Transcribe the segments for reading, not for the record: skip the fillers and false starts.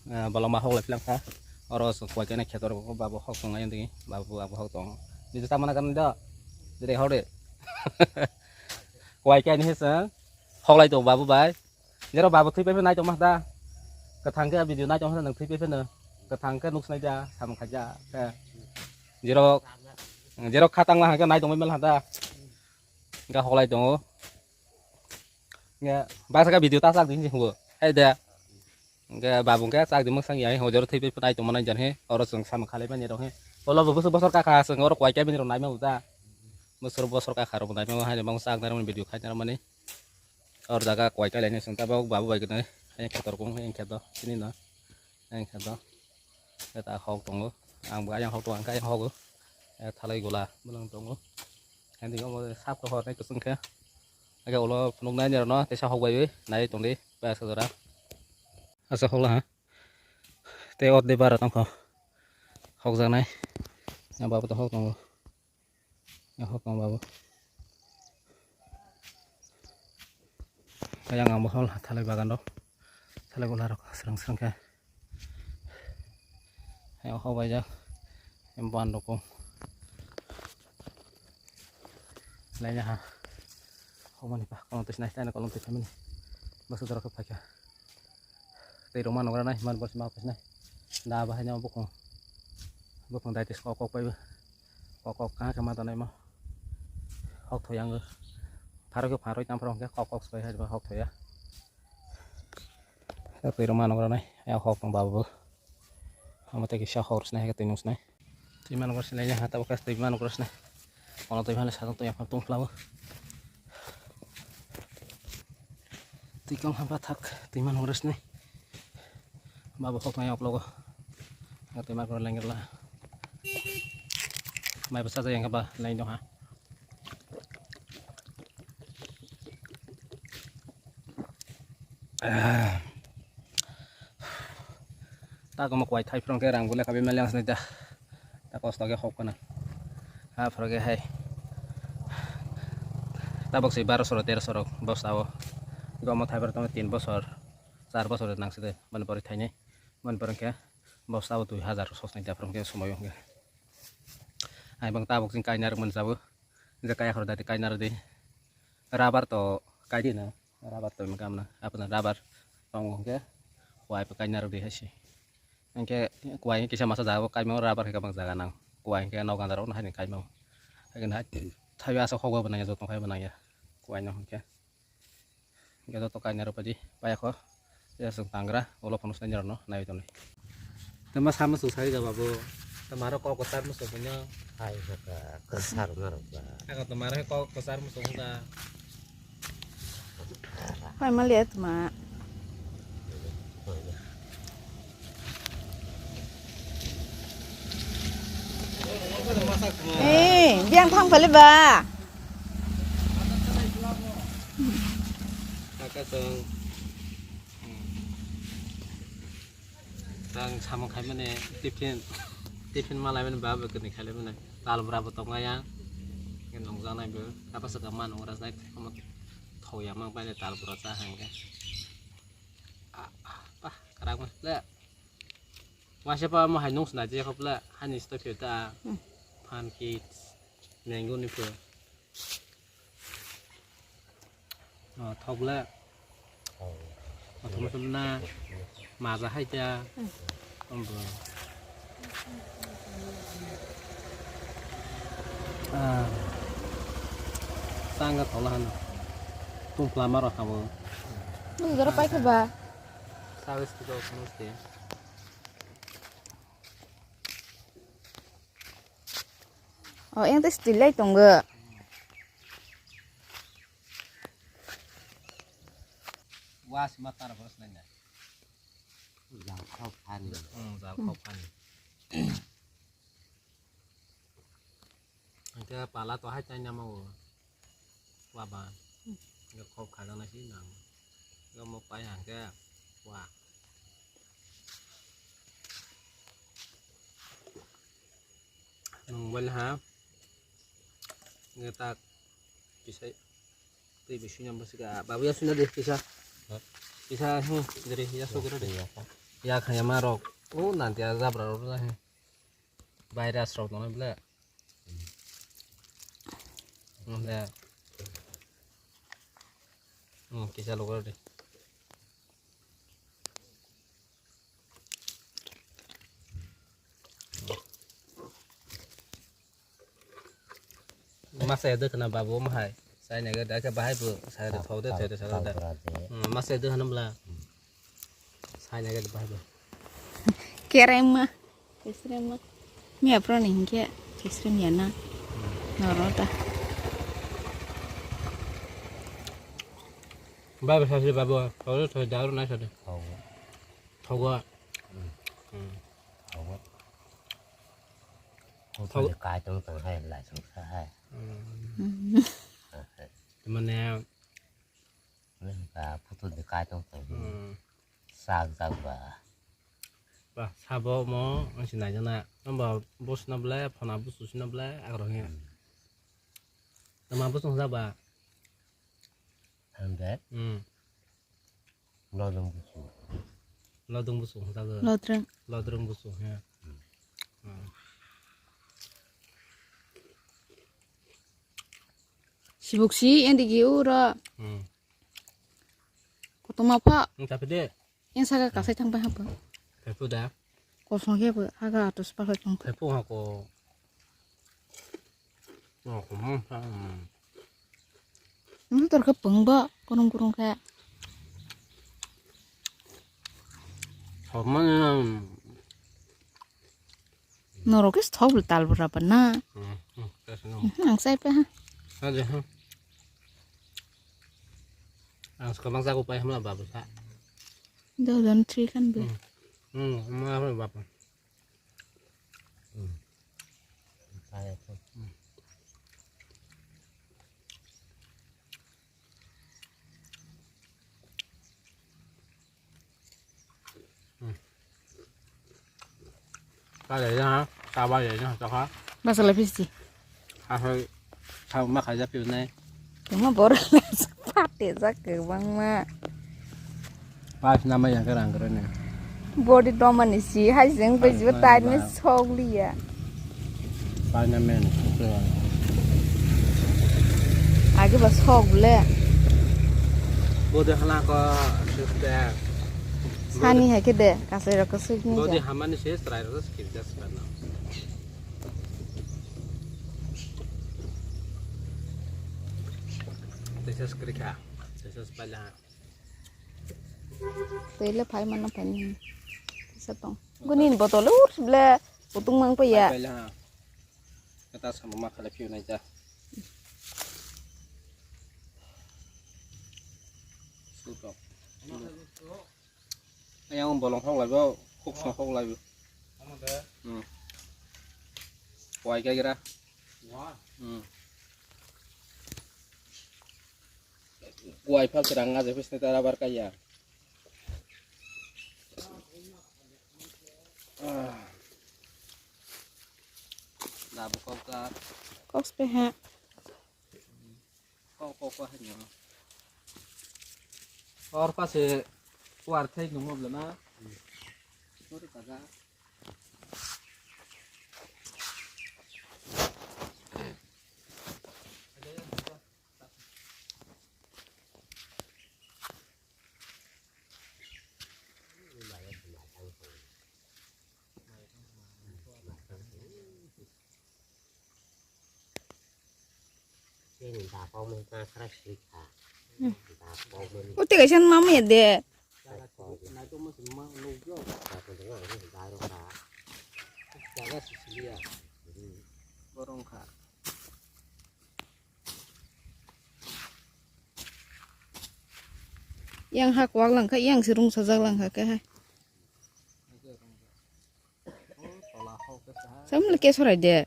balong mahok lagi lang ha oros kuai kena khetor ko babu hok tong ayan tingi babu abu hok tong di ta mana kan da jadi hore kuai kena ni sa hok lai tong babu bai jero babu thi pe nai tong ma da ka thang ka video nai tong sa nang thi pe na ka thang ka nuk snai ja sam kha ja ka jero khatang la ka nai tong me la da ga hok lai tong nghe ba sa ka video ta sak di ni ho ai da cái bà vùng cái sang thì mức sang vậy hồi giờ thấy bên đây tụi mình dần hết ở sừng sam khai lấy bên nhau hết ở lo bớt bớt cá khá sừng ở quay cái bên trong này mà ta bớt bớt cá khá rồi bên này mà hai đứa bông sang đây mình video khai cho mình đi ở jaga quay cái này sừng ta bao bà vậy cái này anh khai cũng anh khai đó cái này nữa anh khai đó người ta học trồng nữa ăn bữa ăn học trồng cái học nữa thay lấy gula bên trong trồng nữa anh thì có một sáp cái họ này cái sừng kia cái lo lúc này giờ nó tại sao học vậy này trồng đi ba sao rồi asa hok lah te ot de barat ang hok jang nai ya babu to hok tong ya hok tong babu kaya ngam hol thalai bagan do thalai gola rok serang serang ka ya hok bai ja em ban do ko lai ja ha hok mani pa kolong tis nai ta kolong tis mani basu dara ka phaka tây romano nong này man bos mau này đa ba nhau bốc đại tis kok bay kok cá cái mà tao này mau học thôi ăn rồi phá rồi tam phong cái kok bay hay học thôi á tây romano nong này ao học bằng bào không có cái sao học này cái tiếng này thì man nong này nha tao cái tây man nong này còn tây man là sao tao yang tung flower thì con ham bắt thắc tây man nong này babu hok mai upload ngerti mak lengger lah mai besar yang apa lain dong ha ta có một quầy thay from cái răng của lại cái bên mèo này ta có cái hộp này ha from cái hay ta bác sĩ 1213 rồi bos tahu gua mau thay pertama 3 bosor 4 bosor nang sih mana baru thay man barang kaya bos tahu 2000 sos nanti from kaya semua yang ay bang tabok sing kainar man sabu ja kaya khar dati kainar di rabar to kai di na rabar to magam na apa na rabar pang kaya kuai pa kainar di hasi angke kuai kisah masa jago kai mau rabar ka bang jaga nang kuai kaya nau kan daro na hai kai mau hagen hai thay asa khogo bananya jotong kai bananya kuai no kaya kaya to kainar pa di paya kho ya sung tangra ulo panus nanjar no na itu nih temas sama susah juga babu temara kok besar musuh punya hai ka kesar ngarep ba kalau temara kok besar musuh punya Hai malihat mak biang thang phải lên bà kakak sang sama khai mana tiffin malai mana bawa ke ni khai mana tal berapa tong ayang kan nong jang nai be apa sekaman orang ras naik kamu thau ya mang pai tal berapa hang ke apa karang mah le masih apa mau hanung senaja kau le hanis tu kita pan kids minggu ni pun thau le thau mana mà ra hay cha không vừa sang cái thổ lan tung plam rồi kamu lu udah apa ke ba sao itu kau mesti oh yang tes delay tunggu was mata terus nanya yang kau pan zal kopan cái pala to hai tay nhau qua bà cái khâu khả năng này xí nặng cái một cái hàng cái qua bên hả người ta bisa bisa nyampe sih kak bawa sudah deh bisa dari ya sudah deh Ya kayak marok. Nanti azab lah. Bayar asrok nona bela. Ya. Kisah lo deh. Masa itu kena babu mahai. Saya nyaga dah ke bahai bu. Saya dah tahu dah, saya dah salah dah. Masa itu kena belah. Saya nyaga di bahai bu. Kerema. Kesrema. Mi apro nih kia. Kesrem ya na. Norota. Babu saya babu. Tahu saya dah orang saya dah. Tahu. Tahu gua. Tahu. Tahu di kai trong tầng hai lại xuống xa hai. Temannya. Nên và phụ thuộc di kai trong tầng xa ra và Bah, sabo mo masih nanya nak. Nambah bos nabla, phone bos susi nabla, agarnya. Nama bos nggak sabah. thằng bé lo dong busu. Lo dong bos nggak sabah. Lotreng. Lo dong bos ya. Sibuk sih yang digiura. Kotong apa? Tapi deh, Yang saya kasih sampai apa? tapi dah. Kosong ya bu. Agak atas pakai congkak. Tapi aku. Aku mau. Ini terkepeng mbak. Kurung-kurung kayak. Sama Norokis tahu betul berapa na. Ang saya pe ha. Aja ha. Sekarang saya upaya malah bagus tak. Dalam tri kan bu. Malah bapak. Saya tuh. Cái đấy ha, sao bao giờ nhá, sao hả? Masa lebih sih. Hơi sao mắc hay giáp này? Cuma baru sepatu ke bang ma. Pas namanya kerang kerennya. Body doman sih. Hasil baju tadi nih sogli ya. Pas namanya itu. Agi bas sogle. Bodi halang ko sudah. Sani hai kede kasih rakasuk nih. Bodi haman sih terakhir terus kita sekarang. Tesis kerja, tesis pala. Tele pai mana pai setong. Gunin botol ur sebelah putung mang pa ya. Pala. Kita sama makan lagi aja. Sudah. Yang bolong hong lagi, hook song hong lagi. Kuai kira. Kuai pal serang aja, pasti tera berkaya. Nah, buka buka. Kok sepeha. Kok hanya. Or pasti kuartai nunggu belum na. Sorry kagak. Ini minta kau minta keras sih kak. Uti kasihan mama ya deh. Nah itu masih mau nunggu. Tapi dengar ini minta dong kak. Jaga Sicilia. Borong kak. Yang hak wak lang kak, yang sirung sajak lang kak hai. Saya mau lekes suara deh.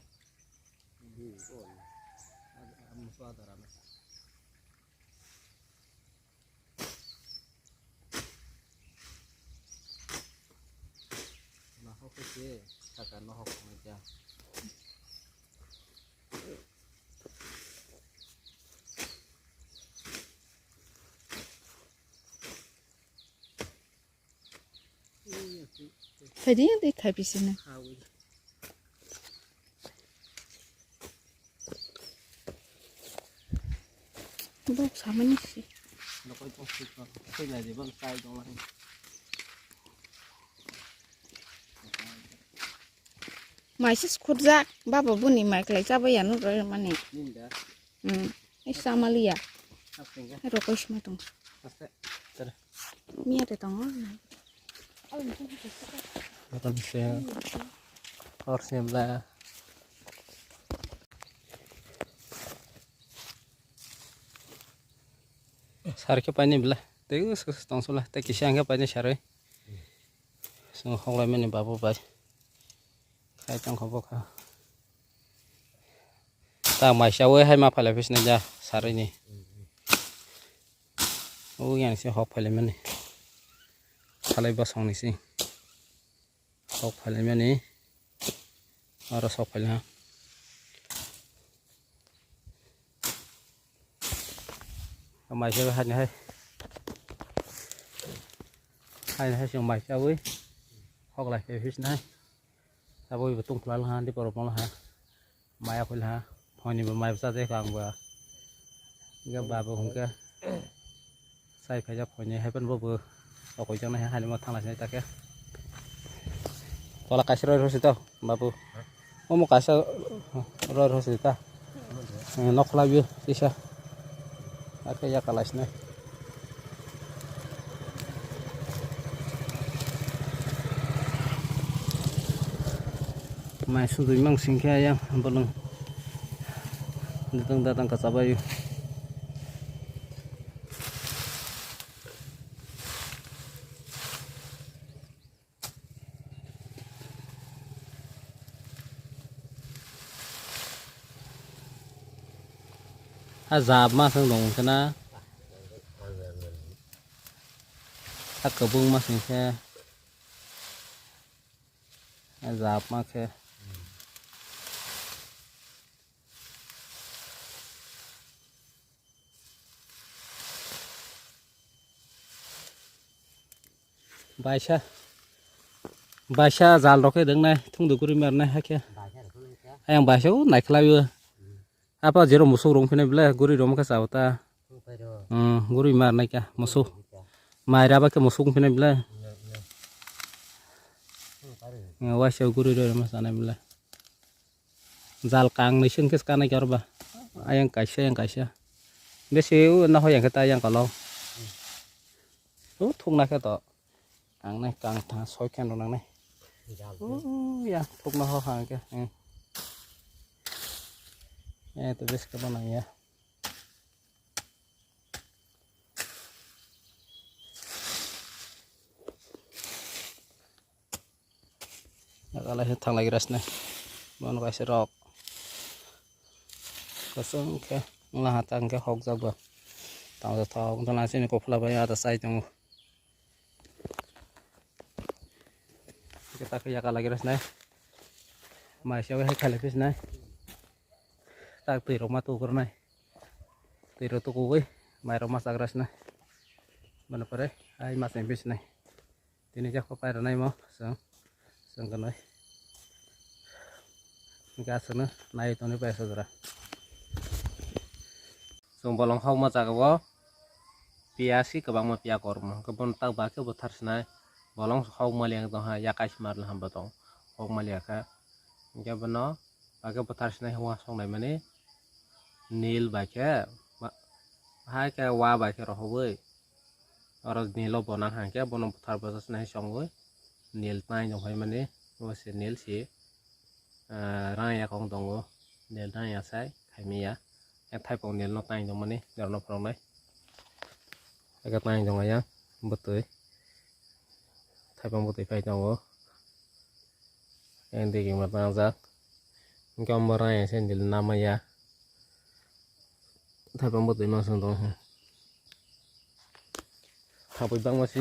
Takkan nohok aja. phải đi đi khai bị xin này bốc sao mà nhỉ nó có trong xịt vào cái này thì vẫn sai trong này mai sih khut zak bapa buni mai kelai coba ya nu rồi mà nè nhìn đã ấy sao mà lia hấp sinh cái hay rồi coi xem tung hấp sẽ đây mía để tao ngon này nó sẽ hot xem là सारखे पानी बिला त्यही तँसोला त्यहाँ किसानकै पानी साह्रै खाउलाई पनि बाबु भाइ खाइ चङ खबर खा ता माइसावे हाय मा फाले फिसने जा सारै नि ओ यहाँ से हक फाले माने खालाय बसाउने सि हक फाले माने अर सब फाले हा माइसावे हाय hay xong mày sao với hoặc là cái fish này sao với tung phá là đi vào trong là ha mày học là hồi này mày sao thế càng và cái bà vừa không cái sai phải chấp hồi này hay bên vừa ở cuối trong này hai một thằng là sai ta kia đó là cái rồi rồi tao bà vừa có một cái sao rồi rồi ta nó khá là vui đi sao cái gì cả lại này mai sudah memang singkir yang belum datang ke Sabayu. Azab mas dong kena, tak kebung mas singkir, azab mas ke. bài xa dàn cái đứng này không được cái này hay kia anh bài số này khai vừa apa zero musuh rong phim này guri rong cái sao ta guri mà này kia musuh mai ra cái musuh phim này wah sao guri rồi mà sao này zal kang này xưng cái scan này cho ba anh cái xe để xíu nó hơi yang kita yang kalau thùng này cái to ang này càng thà soi khen đồ này ya thùng nó hàng kia tôi biết cái này ya kalau thằng lagi ras này mau kasih rok kosong ke lah hatang ke hok jaba tahu tahu untuk nasi ni kopla banyak atas saya tunggu kita kerja lagi ras này mai siapa hay khai fish này ta từ rumah tu ke này từ tu kuwi mai rumah sagras này mana pare ai mas fish này ini jak papai này mau sang cái này gas nữa này tôi nói về sao rồi xong bolong hau mà chắc có piasi ke bang ma pia korma ke bon tau ba ke bothar snai bolong hau ma liang to ha ya kais mar ham batong hau ma lia ka ke bono ba ke bothar snai hoa song nai mane nil ba ke hai ke wa ba ke ro hoi aro nilo bonan ha ke bono bothar ba snai song oi nil tai jong hai mane o se nil si ra ya kong dong go nil ra ya sai khai mi ya thay bằng nền nó tay trong này giờ nó from đấy cái tay trong này nhá bật tới thay bằng bật tới phải trong đó em thì cái mặt đang ra camera này sẽ đến năm ya thay bằng bật tới mà xong rồi thằng bơi băng mà xí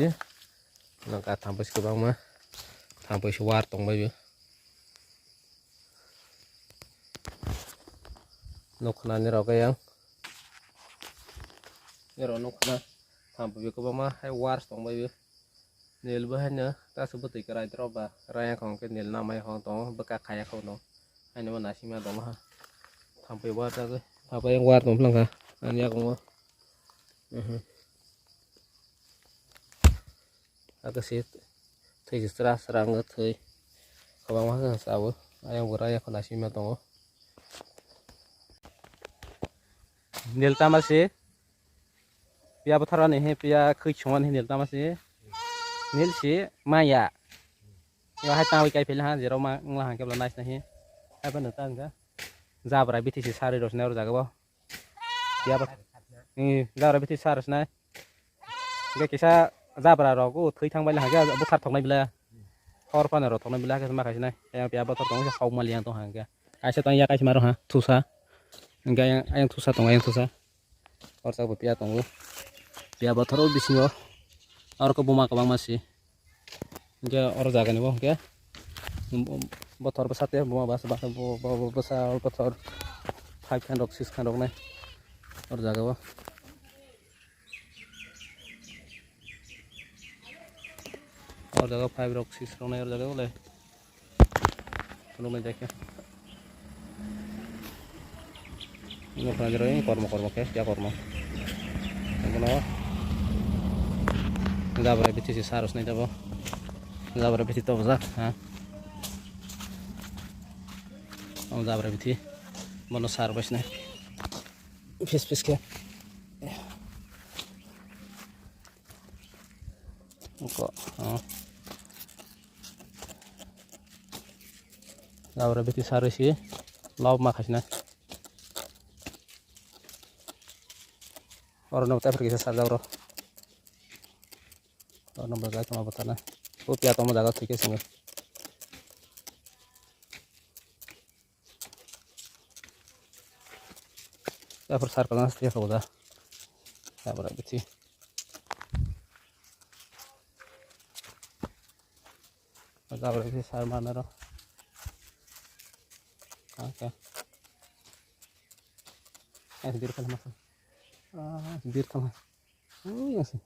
nó cả thằng bơi cái băng mà thằng bơi swat tông bây giờ nuk na ni rau kayang ni rau nuk na tham pu ko ba ma hai war tong bai nil bữa nữa ta sẽ bớt cái rai trâu bà rai còn cái nil năm hay còn tông bớt cả khai không nó anh em nói xem mà tông ha thằng bị qua ta cái thằng bị qua tông lăng hả anh em cũng cái gì thì serang ngất thôi không bằng hóa sao anh em vừa rai còn nói xem mà tông nil ta mà gì pia bắt thằng này hay pia khơi chọn hay nil ta mà gì nil sih maya yo hai tahu kai pilih ha jero ma nglah ke nice nahi hai ban ta enggak zabra biti si sari dos na jaga bo ya ba zabra biti saros na enggak kisa zabra ro ku thui thang bai la ga bu thar thong nai bila khor pa na ro thong nai bila ke ma khai nai yang pia ba thor thong se khau ma liang to ha ga ai se tang ya kai ma ro ha thusa enggak yang thusa tong yang thusa or sa bu pia tong pia ba thor bisingo और को बुमा कबांग मासी इनके और जागा नहीं वो क्या बथर बसाते हैं बुमा बस बस बसा और बथर 5 खान रख 6 खान रख नहीं और जागा वो और जागा 5 रख 6 रख नहीं और जागा वो ले तो में जाके ini pelajar ini kormo ke ya kormo kenapa nggak berapa sih harus nih coba nggak berapa sih tuh besar nggak berapa sih mana harus nih pis ke kok nggak berapa sih harus sih lau makasih nih orang nggak pergi sesar jauh orang bergaya sama petana, putih atau mau jaga tiket sini. Ya persar kalau nasi ya sudah, ya berapa sih? Berapa sih sar mana roh? Oke, sendiri kan mas, sendiri kan, oh iya sih.